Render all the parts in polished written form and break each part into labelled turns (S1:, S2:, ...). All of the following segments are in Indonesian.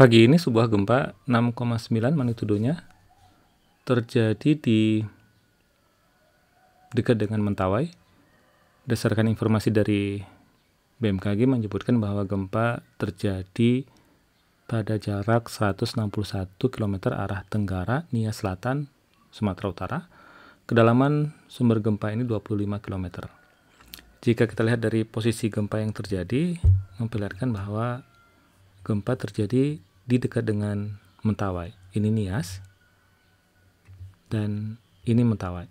S1: Pagi ini sebuah gempa 6,9 magnitudonya terjadi di dekat dengan Mentawai. Berdasarkan informasi dari BMKG menyebutkan bahwa gempa terjadi pada jarak 161 km arah tenggara Nias Selatan, Sumatera Utara. Kedalaman sumber gempa ini 25 km. Jika kita lihat dari posisi gempa yang terjadi, memperlihatkan bahwa gempa terjadi di dekat dengan Mentawai. Ini Nias dan ini Mentawai.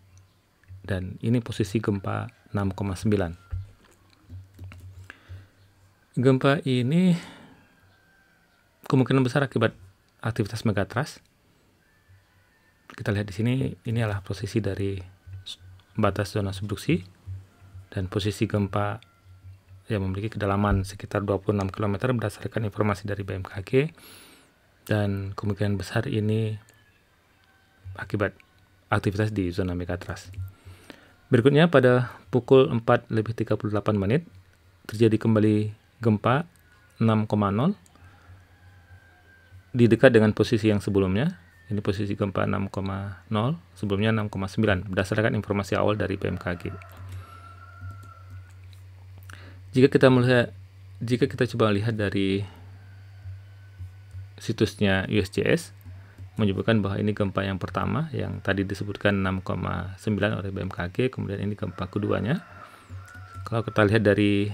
S1: Dan ini posisi gempa 6,9. Gempa ini kemungkinan besar akibat aktivitas megatrust. Kita lihat di sini, ini adalah posisi dari batas zona subduksi dan posisi gempa yang memiliki kedalaman sekitar 26 km berdasarkan informasi dari BMKG, dan kemungkinan besar ini akibat aktivitas di zona megatrust. Berikutnya pada pukul 4:38 terjadi kembali gempa 6,0 di dekat dengan posisi yang sebelumnya. Ini posisi gempa 6,0, sebelumnya 6,9 berdasarkan informasi awal dari BMKG. Jika kita coba lihat dari situsnya USGS, menyebutkan bahwa ini gempa yang pertama yang tadi disebutkan 6,9 oleh BMKG, kemudian ini gempa keduanya. Kalau kita lihat dari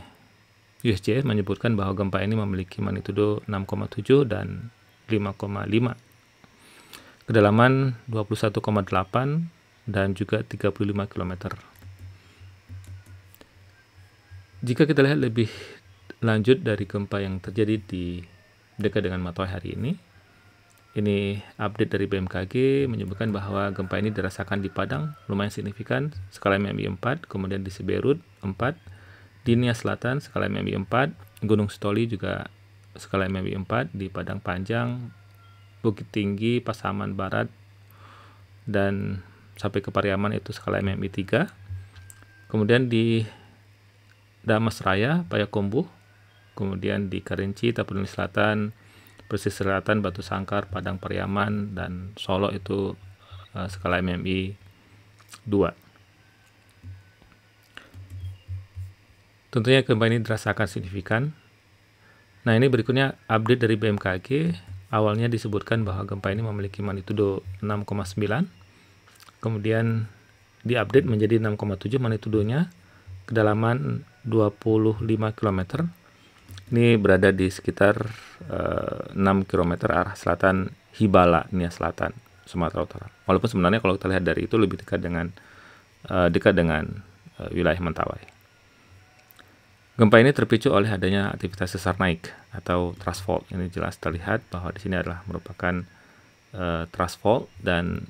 S1: USGS menyebutkan bahwa gempa ini memiliki magnitudo 6,7 dan 5,5. Kedalaman 21,8 dan juga 35 km. Jika kita lihat lebih lanjut dari gempa yang terjadi di dekat dengan Mentawai hari ini update dari BMKG menyebutkan bahwa gempa ini dirasakan di Padang lumayan signifikan, skala MMI 4, kemudian di Siberut 4, di Nias Selatan skala MMI 4, Gunung Sitoli juga skala MMI 4, di Padang Panjang, Bukit Tinggi, Pasaman Barat, dan sampai ke Pariaman itu skala MMI 3. Kemudian di Damas Raya, Payakumbuh, kemudian di Kerinci, Tapanuli Selatan, Pesisir Selatan, Batu Sangkar, Padang Pariaman, dan Solo itu skala MMI 2. Tentunya gempa ini dirasakan signifikan. Nah, ini berikutnya update dari BMKG. Awalnya disebutkan bahwa gempa ini memiliki magnitudo 6,9. Kemudian diupdate menjadi 6,7 magnitudonya, kedalaman 25 km. Ini berada di sekitar 6 km arah selatan Hibala, Nias Selatan, Sumatera Utara. Walaupun sebenarnya kalau kita lihat dari itu lebih dekat dengan wilayah Mentawai. Gempa ini terpicu oleh adanya aktivitas sesar naik atau thrust fault. Ini jelas terlihat bahwa di sini adalah merupakan thrust fault dan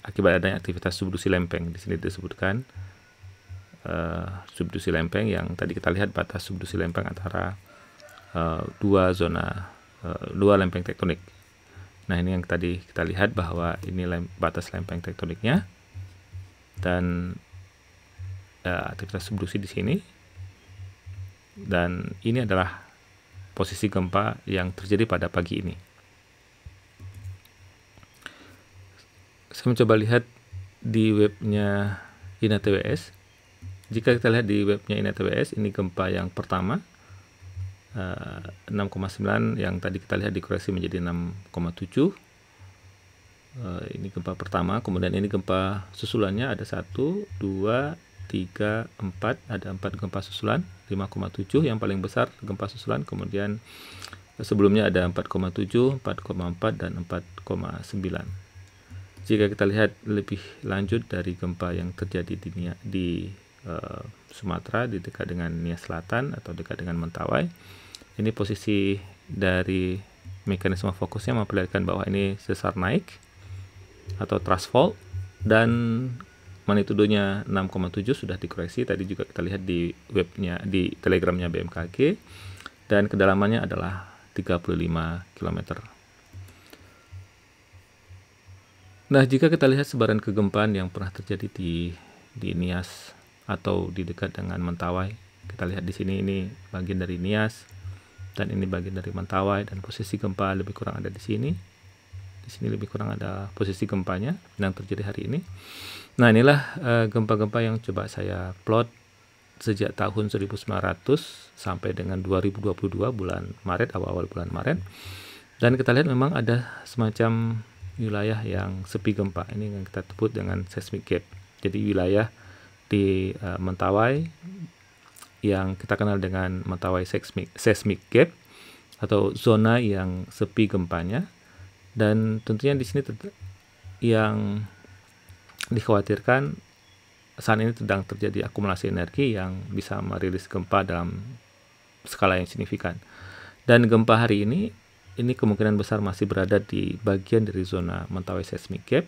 S1: akibat adanya aktivitas subduksi lempeng. Di sini disebutkan subduksi lempeng yang tadi kita lihat batas subduksi lempeng antara dua lempeng tektonik. Nah, ini yang tadi kita lihat bahwa ini batas lempeng tektoniknya dan aktivitas subduksi di sini. Dan ini adalah posisi gempa yang terjadi pada pagi ini. Saya mencoba lihat di webnya INA-TWS. Jika kita lihat di webnya INA-TWS, ini gempa yang pertama 6,9 yang tadi kita lihat dikoreksi menjadi 6,7. Ini gempa pertama, kemudian ini gempa susulannya ada 1, 2, 3, 4, ada 4 gempa susulan, 5,7 yang paling besar gempa susulan, kemudian sebelumnya ada 4,7, 4,4 dan 4,9. Jika kita lihat lebih lanjut dari gempa yang terjadi di Sumatera di dekat dengan Nias Selatan atau dekat dengan Mentawai, ini posisi dari mekanisme fokusnya memperlihatkan bahwa ini sesar naik atau thrust fault dan magnitudonya 6,7 sudah dikoreksi. Tadi juga kita lihat di webnya, di telegramnya BMKG, dan kedalamannya adalah 35 km. Nah, jika kita lihat sebaran kegempaan yang pernah terjadi di Nias atau di dekat dengan Mentawai, kita lihat di sini ini bagian dari Nias, dan ini bagian dari Mentawai, dan posisi gempa lebih kurang ada di sini. Di sini lebih kurang ada posisi gempanya yang terjadi hari ini. Nah, inilah gempa-gempa yang coba saya plot sejak tahun 1900 sampai dengan 2022 bulan Maret, awal-awal bulan Maret. Dan kita lihat memang ada semacam wilayah yang sepi gempa. Ini yang kita sebut dengan seismic gap. Jadi wilayah di Mentawai yang kita kenal dengan Mentawai seismic gap atau zona yang sepi gempanya, dan tentunya di sini yang dikhawatirkan saat ini sedang terjadi akumulasi energi yang bisa merilis gempa dalam skala yang signifikan. Dan gempa hari ini kemungkinan besar masih berada di bagian dari zona Mentawai seismic gap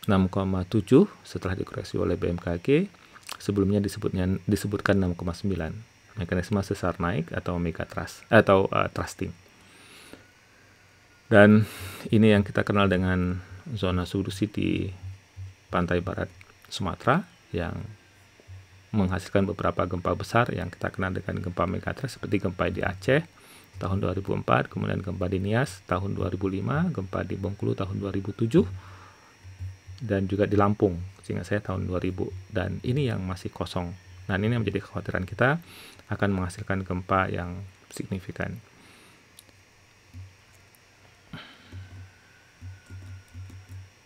S1: 6,7 setelah dikoreksi oleh BMKG. Sebelumnya disebutkan 6,9. Mekanisme sesar naik atau mega thrust atau thrusting. Dan ini yang kita kenal dengan zona subduksi di pantai barat Sumatera yang menghasilkan beberapa gempa besar yang kita kenal dengan gempa megatrust, seperti gempa di Aceh tahun 2004, kemudian gempa di Nias tahun 2005, gempa di Bengkulu tahun 2007, dan juga di Lampung sehingga saya tahun 2000. Dan ini yang masih kosong. Nah, ini yang menjadi kekhawatiran kita akan menghasilkan gempa yang signifikan.